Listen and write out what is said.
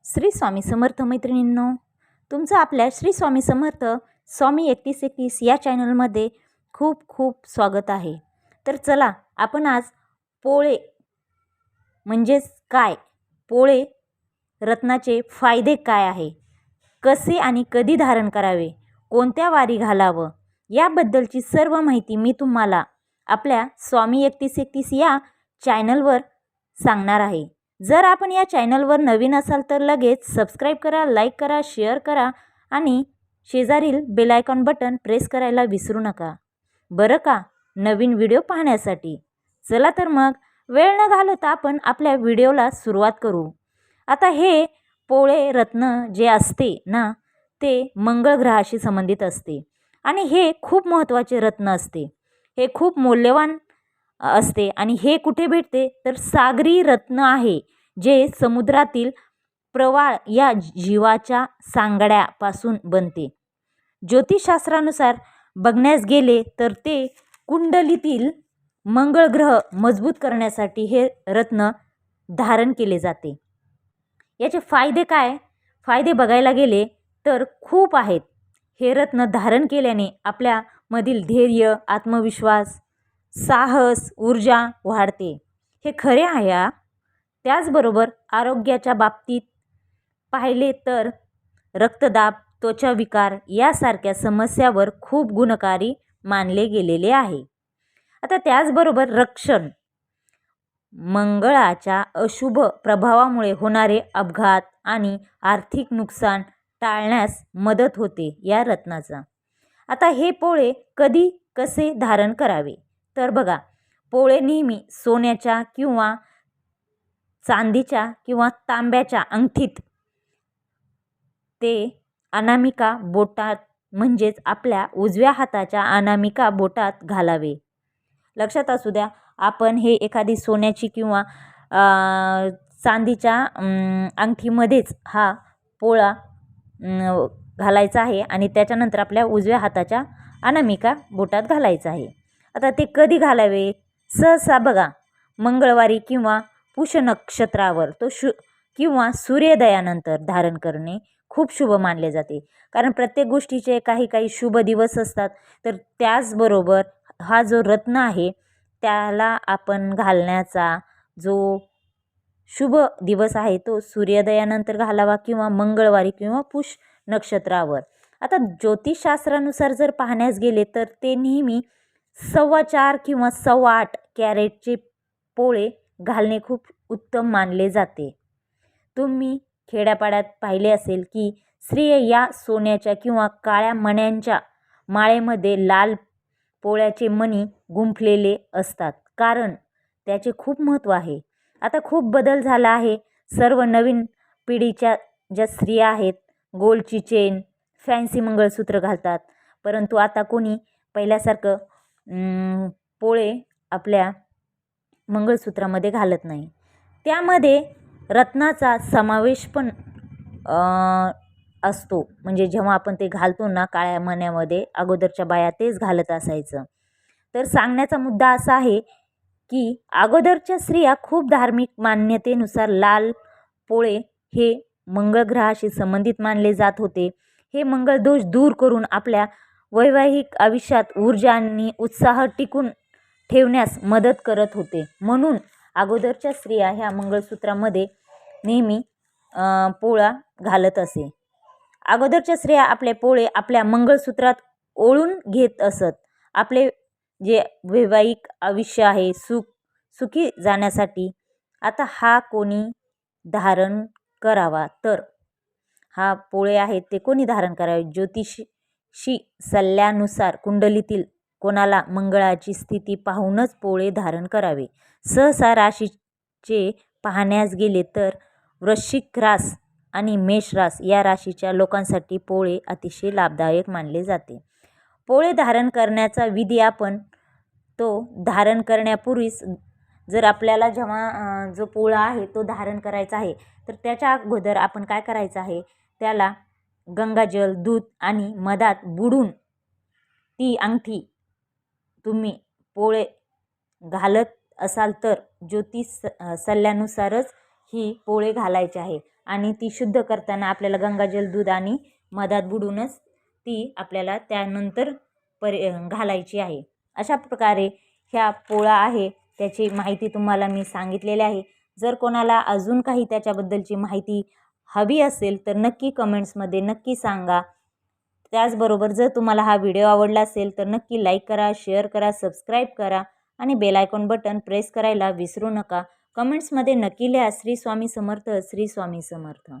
श्री स्वामी समर्थ मैत्रिणींनो, तुमचं आपल्या श्री स्वामी समर्थ स्वामी 3131 या चॅनलमध्ये खूप खूप स्वागत आहे. तर चला आपण आज पोळे म्हणजेच काय, पोळे रत्नाचे फायदे काय आहे, कसे आणि कधी धारण करावे, कोणत्या वारी घालावं याबद्दलची सर्व माहिती मी तुम्हाला आपल्या स्वामी 3131 या चॅनलवर सांगणार आहे. जर आपण या चॅनलवर नवीन असाल तर लगेच सबस्क्राईब करा, लाईक करा, शेअर करा आणि शेजारील बेल आयकॉन बटन प्रेस करायला विसरू नका बरं का, नवीन व्हिडिओ पाहण्यासाठी. चला तर मग वेळ न घालवता आपण आपल्या व्हिडिओला सुरुवात करू. आता हे पोळे रत्न जे असते ना, ते मंगळ ग्रहाशी संबंधित असते आणि हे खूप महत्त्वाचे रत्न असते. हे खूप मौल्यवान असते आणि हे कुठे भेटते तर सागरी रत्न आहे, जे समुद्रातील प्रवाळ या जीवाच्या सांगड्यापासून बनते. ज्योतिषशास्त्रानुसार बघण्यास गेले तर ते कुंडलीतील मंगळ ग्रह मजबूत करण्यासाठी हे रत्न धारण केले जाते. याचे फायदे काय, फायदे बघायला गेले तर खूप आहेत. हे रत्न धारण केल्याने आपल्यामधील धैर्य, आत्मविश्वास, साहस, ऊर्जा वाढते. हे खरे आहे. त्याचबरोबर आरोग्याच्या बाबतीत पाहिले तर रक्तदाब, त्वचाविकार यासारख्या समस्यावर खूप गुणकारी मानले गेलेले आहे. आता त्याचबरोबर रक्षण, मंगळाच्या अशुभ प्रभावामुळे होणारे अपघात आणि आर्थिक नुकसान टाळण्यास मदत होते या रत्नाचा. आता हे पोळे कधी कसे धारण करावे तर बघा, पोळे नेहमी सोन्याच्या किंवा चांदीच्या किंवा तांब्याच्या अंगठीत, ते अनामिका बोटात म्हणजेच आपल्या उजव्या हाताच्या अनामिका बोटात घालावे. लक्षात असू द्या, आपण हे एखादी सोन्याची किंवा चांदीच्या अंगठीमध्येच हा पोळा घालायचा आहे आणि त्याच्यानंतर आपल्या उजव्या हाताच्या अनामिका बोटात घालायचा आहे. आता ते कधी घालावे, सहसा बघा मंगळवारी किंवा पुष्य नक्षत्रावर किंवा सूर्योदयानंतर धारण करणे खूप शुभ मानले जाते. कारण प्रत्येक गोष्टीचे काही काही शुभ दिवस असतात. तर त्याचबरोबर हा जो रत्न आहे त्याला आपण घालण्याचा जो शुभ दिवस आहे तो सूर्योदयानंतर घालावा किंवा मंगळवारी किंवा पुष्य नक्षत्रावर. आता ज्योतिषशास्त्रानुसार जर पाहण्यास गेले तर ते नेहमी 4.25 किंवा 8.25 कॅरेटचे पोळे घालणे खूप उत्तम मानले जाते. तुम्ही खेड्यापाड्यात पाहिले असेल की स्त्रिया या सोन्याच्या किंवा काळ्या मण्यांच्या माळेमध्ये लाल पोळ्याचे मणी गुंफलेले असतात, कारण त्याचे खूप महत्त्व आहे. आता खूप बदल झाला आहे. सर्व नवीन पिढीच्या ज्या स्त्रिया आहेत गोल्डची चेन, फॅन्सी मंगळसूत्र घालतात, परंतु आता कोणी पहिल्यासारखं पोळे आपल्या मंगळसूत्रामध्ये घालत नाही. त्यामध्ये रत्नाचा समावेश पण असतो. म्हणजे जेव्हा आपण ते घालतो ना काळ्या मण्यामध्ये, अगोदरच्या बाया तेच घालत असायचं. तर सांगण्याचा मुद्दा असा आहे की अगोदरच्या स्त्रिया खूप धार्मिक मान्यतेनुसार लाल पोळे हे मंगळ ग्रहाशी संबंधित मानले जात होते. हे मंगळ दोष दूर करून आपल्या वैवाहिक आयुष्यात ऊर्जा आणि उत्साह टिकून ठेवण्यास मदत करत होते. म्हणून अगोदरच्या स्त्रिया ह्या मंगळसूत्रामध्ये नेहमी पोळा घालत असे. अगोदरच्या स्त्रिया आपले पोळे आपल्या मंगळसूत्रात ओळून घेत असत. आपले जे वैवाहिक आयुष्य आहे सुखी जाण्यासाठी. आता हा कोणी धारण करावा तर हा पोळे आहेत ते कोणी धारण करावे, ज्योतिषी सल्ल्यानुसार कुंडलीतील कोणाला मंगळाची स्थिती पाहूनच पोळे धारण करावे. सहसा राशीचे पाहण्यास गेले तर वृश्चिक रास आणि मेष रास या राशीच्या लोकांसाठी पोळे अतिशय लाभदायक मानले जाते. पोळे धारण करण्याचा विधी, आपण तो धारण करण्यापूर्वीच जर आपल्याला जेव्हा जो पोळा आहे तो धारण करायचा आहे तर त्याच्या अगोदर आपण काय करायचं आहे, त्याला गंगाजल, दूध आणि मधात बुडून ती अंगठी तुम्ही पोळे घालत असाल तर ज्योतिष सल्ल्यानुसारच ही पोळे घालायची आहे आणि ती शुद्ध करताना आपल्याला गंगाजल दूध आणि मधात बुडूनच ती आपल्याला त्यानंतर घालायची आहे. अशा प्रकारे ह्या पोळा आहे त्याची माहिती तुम्हाला मी सांगितलेली आहे. जर कोणाला अजून काही त्याच्याबद्दलची माहिती हवी असेल तर नक्की कमेंट्समध्ये नक्की सांगा. त्याचबरोबर जर तुम्हाला हा व्हिडिओ आवडला असेल तर नक्की लाईक करा, शेअर करा, सबस्क्राईब करा आणि बेल आयकॉन बटन प्रेस करायला विसरू नका. कमेंट्समध्ये नक्की लिहा श्री स्वामी समर्थ, श्री स्वामी समर्थ.